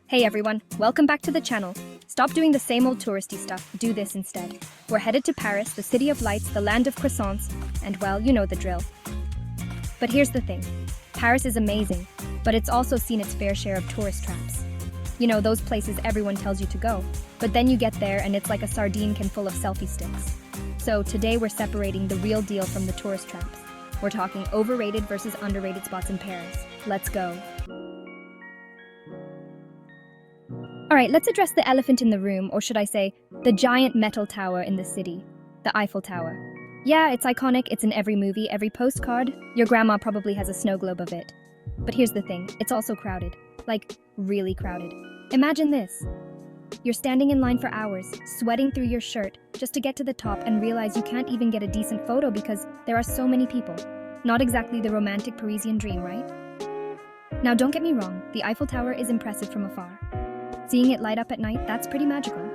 Hey everyone, welcome back to the channel. Stop doing the same old touristy stuff, do this instead. We're headed to Paris, the city of lights, the land of croissants, and well, you know the drill. But here's the thing, Paris is amazing, but it's also seen its fair share of tourist traps. You know, those places everyone tells you to go, but then you get there and it's like a sardine can full of selfie sticks. So today we're separating the real deal from the tourist traps. We're talking overrated versus underrated spots in Paris. Let's go. Alright, let's address the elephant in the room, or should I say, the giant metal tower in the city, the Eiffel Tower. Yeah, it's iconic, it's in every movie, every postcard. Your grandma probably has a snow globe of it. But here's the thing, it's also crowded. Like, really crowded. Imagine this. You're standing in line for hours, sweating through your shirt, just to get to the top and realize you can't even get a decent photo because there are so many people. Not exactly the romantic Parisian dream, right? Now don't get me wrong, the Eiffel Tower is impressive from afar. Seeing it light up at night, that's pretty magical.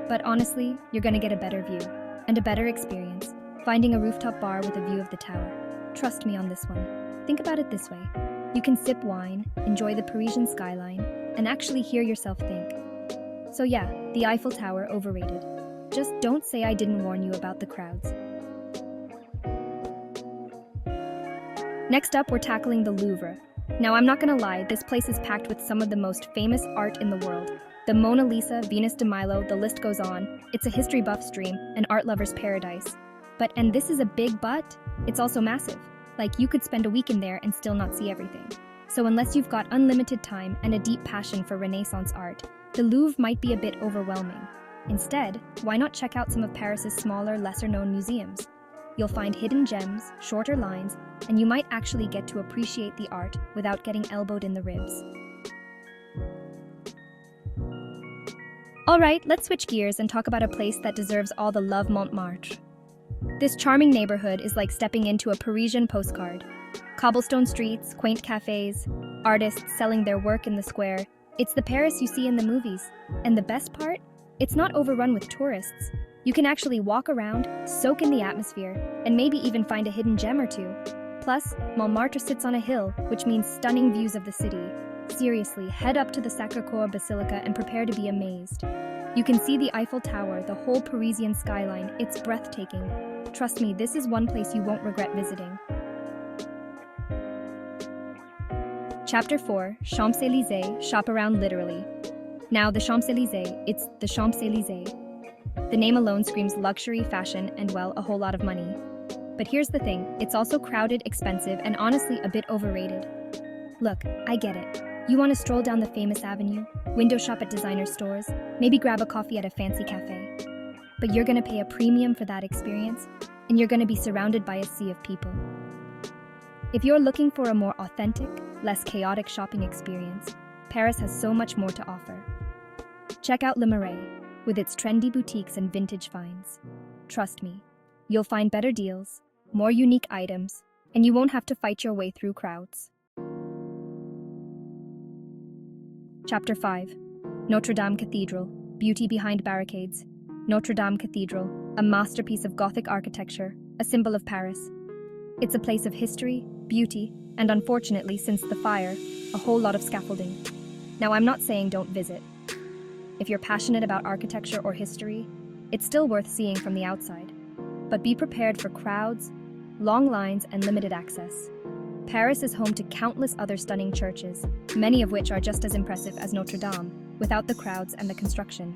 But honestly, you're gonna get a better view, and a better experience, finding a rooftop bar with a view of the tower. Trust me on this one. Think about it this way. You can sip wine, enjoy the Parisian skyline, and actually hear yourself think. So yeah, the Eiffel Tower overrated. Just don't say I didn't warn you about the crowds. Next up, we're tackling the Louvre. Now, I'm not gonna lie, this place is packed with some of the most famous art in the world. The Mona Lisa, Venus de Milo, the list goes on. It's a history buff's dream, an art lover's paradise. But, and this is a big but, it's also massive. Like, you could spend a week in there and still not see everything. So unless you've got unlimited time and a deep passion for Renaissance art, the Louvre might be a bit overwhelming. Instead, why not check out some of Paris's smaller, lesser-known museums? You'll find hidden gems, shorter lines, and you might actually get to appreciate the art without getting elbowed in the ribs. Alright, let's switch gears and talk about a place that deserves all the love: Montmartre. This charming neighborhood is like stepping into a Parisian postcard. Cobblestone streets, quaint cafes, artists selling their work in the square. It's the Paris you see in the movies. And the best part? It's not overrun with tourists. You can actually walk around, soak in the atmosphere, and maybe even find a hidden gem or two. Plus, Montmartre sits on a hill, which means stunning views of the city. Seriously, head up to the Sacré-Cœur Basilica and prepare to be amazed. You can see the Eiffel Tower, the whole Parisian skyline. It's breathtaking. Trust me, this is one place you won't regret visiting. Chapter 4, Champs-Élysées, shop around literally. Now, the Champs-Élysées, it's the Champs-Élysées. The name alone screams luxury, fashion, and well, a whole lot of money. But here's the thing, it's also crowded, expensive, and honestly a bit overrated. Look, I get it. You want to stroll down the famous avenue, window shop at designer stores, maybe grab a coffee at a fancy cafe. But you're gonna pay a premium for that experience, and you're gonna be surrounded by a sea of people. If you're looking for a more authentic, less chaotic shopping experience, Paris has so much more to offer. Check out Le Marais, with its trendy boutiques and vintage finds. Trust me, you'll find better deals, more unique items, and you won't have to fight your way through crowds. Chapter 5, Notre-Dame Cathedral, beauty behind barricades. Notre-Dame Cathedral, a masterpiece of Gothic architecture, a symbol of Paris. It's a place of history, beauty, and unfortunately, since the fire, a whole lot of scaffolding. Now, I'm not saying don't visit. If you're passionate about architecture or history, it's still worth seeing from the outside. But be prepared for crowds, long lines, and limited access. Paris is home to countless other stunning churches, many of which are just as impressive as Notre-Dame, without the crowds and the construction.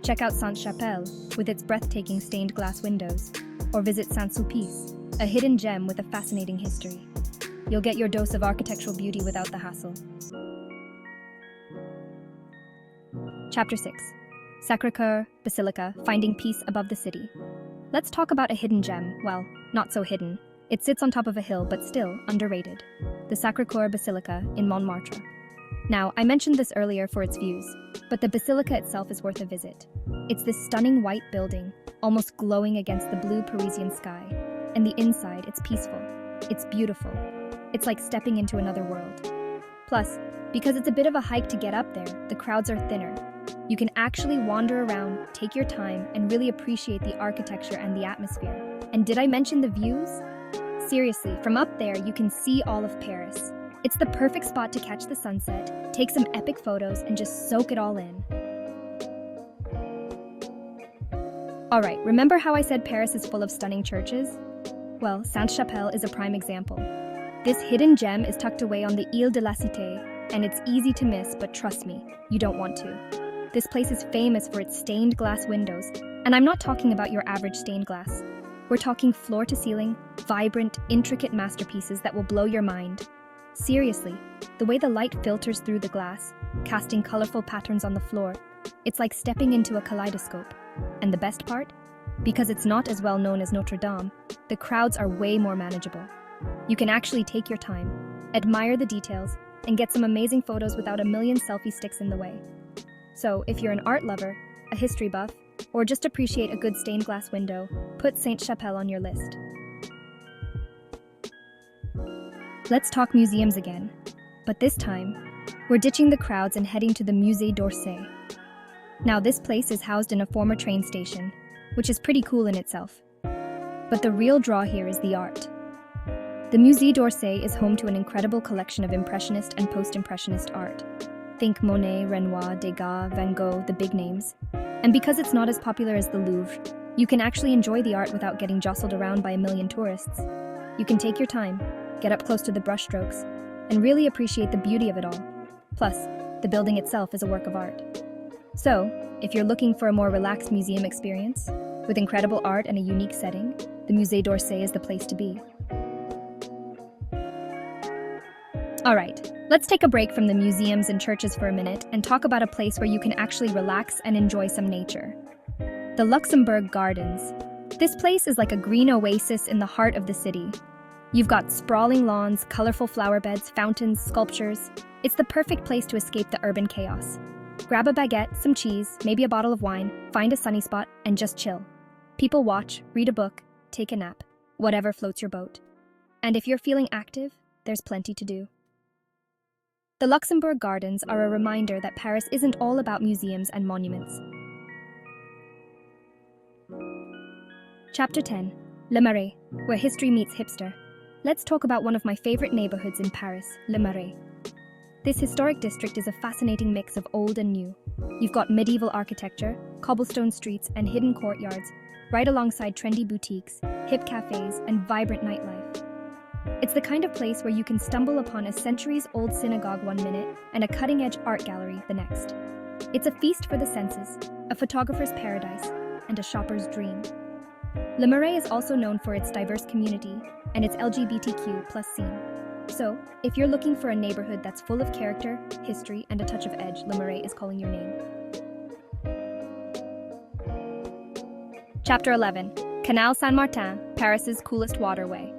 Check out Sainte-Chapelle, with its breathtaking stained glass windows, or visit Saint-Sulpice, a hidden gem with a fascinating history. You'll get your dose of architectural beauty without the hassle. Chapter 6, Sacré-Cœur Basilica, finding peace above the city. Let's talk about a hidden gem. Well, not so hidden. It sits on top of a hill, but still underrated. The Sacré-Cœur Basilica in Montmartre. Now, I mentioned this earlier for its views, but the basilica itself is worth a visit. It's this stunning white building, almost glowing against the blue Parisian sky. And the inside, it's peaceful. It's beautiful. It's like stepping into another world. Plus, because it's a bit of a hike to get up there, the crowds are thinner. You can actually wander around, take your time, and really appreciate the architecture and the atmosphere. And did I mention the views? Seriously, from up there you can see all of Paris. It's the perfect spot to catch the sunset, take some epic photos, and just soak it all in. Alright, remember how I said Paris is full of stunning churches? Well, Sainte-Chapelle is a prime example. This hidden gem is tucked away on the Ile de la Cité, and it's easy to miss, but trust me, you don't want to. This place is famous for its stained glass windows, and I'm not talking about your average stained glass. We're talking floor-to-ceiling, vibrant, intricate masterpieces that will blow your mind. Seriously, the way the light filters through the glass, casting colorful patterns on the floor, it's like stepping into a kaleidoscope. And the best part? Because it's not as well known as Notre-Dame, the crowds are way more manageable. You can actually take your time, admire the details, and get some amazing photos without a million selfie sticks in the way. So, if you're an art lover, a history buff, or just appreciate a good stained glass window, put Sainte-Chapelle on your list. Let's talk museums again, but this time, we're ditching the crowds and heading to the Musée d'Orsay. Now, this place is housed in a former train station, which is pretty cool in itself. But the real draw here is the art. The Musée d'Orsay is home to an incredible collection of Impressionist and Post-Impressionist art. Think Monet, Renoir, Degas, Van Gogh, the big names. And because it's not as popular as the Louvre, you can actually enjoy the art without getting jostled around by a million tourists. You can take your time, get up close to the brushstrokes, and really appreciate the beauty of it all. Plus, the building itself is a work of art. So, if you're looking for a more relaxed museum experience, with incredible art and a unique setting, the Musée d'Orsay is the place to be. Alright, let's take a break from the museums and churches for a minute and talk about a place where you can actually relax and enjoy some nature. The Luxembourg Gardens. This place is like a green oasis in the heart of the city. You've got sprawling lawns, colorful flower beds, fountains, sculptures. It's the perfect place to escape the urban chaos. Grab a baguette, some cheese, maybe a bottle of wine, find a sunny spot, and just chill. People watch, read a book, take a nap, whatever floats your boat. And if you're feeling active, there's plenty to do. The Luxembourg Gardens are a reminder that Paris isn't all about museums and monuments. Chapter 10. Le Marais, where history meets hipster. Let's talk about one of my favorite neighborhoods in Paris, Le Marais. This historic district is a fascinating mix of old and new. You've got medieval architecture, cobblestone streets, and hidden courtyards, right alongside trendy boutiques, hip cafes, and vibrant nightlife. It's the kind of place where you can stumble upon a centuries-old synagogue one minute and a cutting-edge art gallery the next. It's a feast for the senses, a photographer's paradise, and a shopper's dream. Le Marais is also known for its diverse community and its LGBTQ+ scene. So, if you're looking for a neighborhood that's full of character, history, and a touch of edge, Le Marais is calling your name. Chapter 11. Canal Saint-Martin, Paris's coolest waterway.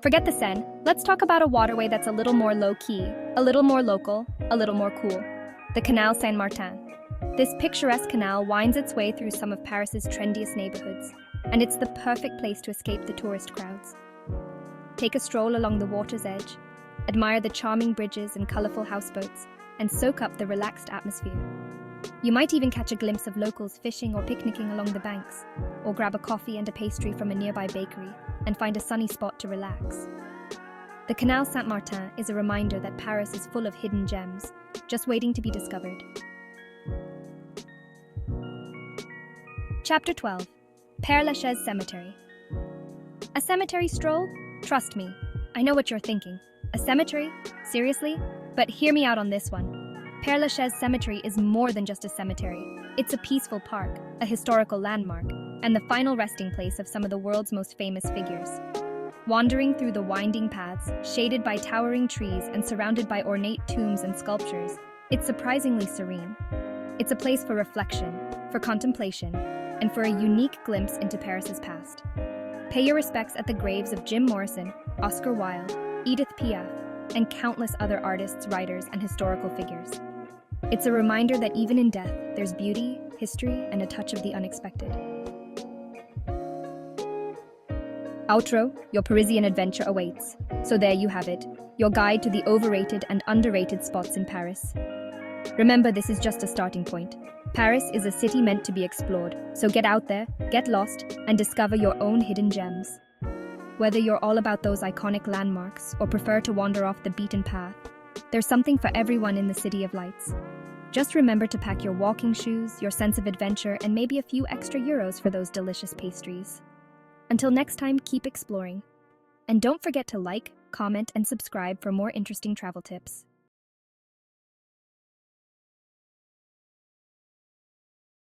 Forget the Seine, let's talk about a waterway that's a little more low-key, a little more local, a little more cool. The Canal Saint-Martin. This picturesque canal winds its way through some of Paris's trendiest neighborhoods, and it's the perfect place to escape the tourist crowds. Take a stroll along the water's edge, admire the charming bridges and colorful houseboats, and soak up the relaxed atmosphere. You might even catch a glimpse of locals fishing or picnicking along the banks, or grab a coffee and a pastry from a nearby bakery and find a sunny spot to relax. The Canal Saint-Martin is a reminder that Paris is full of hidden gems, just waiting to be discovered. Chapter 12. Père Lachaise Cemetery. A cemetery stroll? Trust me, I know what you're thinking. A cemetery? Seriously? But hear me out on this one. Père Lachaise Cemetery is more than just a cemetery. It's a peaceful park, a historical landmark, and the final resting place of some of the world's most famous figures. Wandering through the winding paths, shaded by towering trees and surrounded by ornate tombs and sculptures, it's surprisingly serene. It's a place for reflection, for contemplation, and for a unique glimpse into Paris's past. Pay your respects at the graves of Jim Morrison, Oscar Wilde, Edith Piaf, and countless other artists, writers, and historical figures. It's a reminder that even in death, there's beauty, history, and a touch of the unexpected. Outro, your Parisian adventure awaits. So there you have it, your guide to the overrated and underrated spots in Paris. Remember, this is just a starting point. Paris is a city meant to be explored, so get out there, get lost, and discover your own hidden gems. Whether you're all about those iconic landmarks or prefer to wander off the beaten path, there's something for everyone in the City of Lights. Just remember to pack your walking shoes, your sense of adventure, and maybe a few extra euros for those delicious pastries. Until next time, keep exploring. And don't forget to like, comment, and subscribe for more interesting travel tips.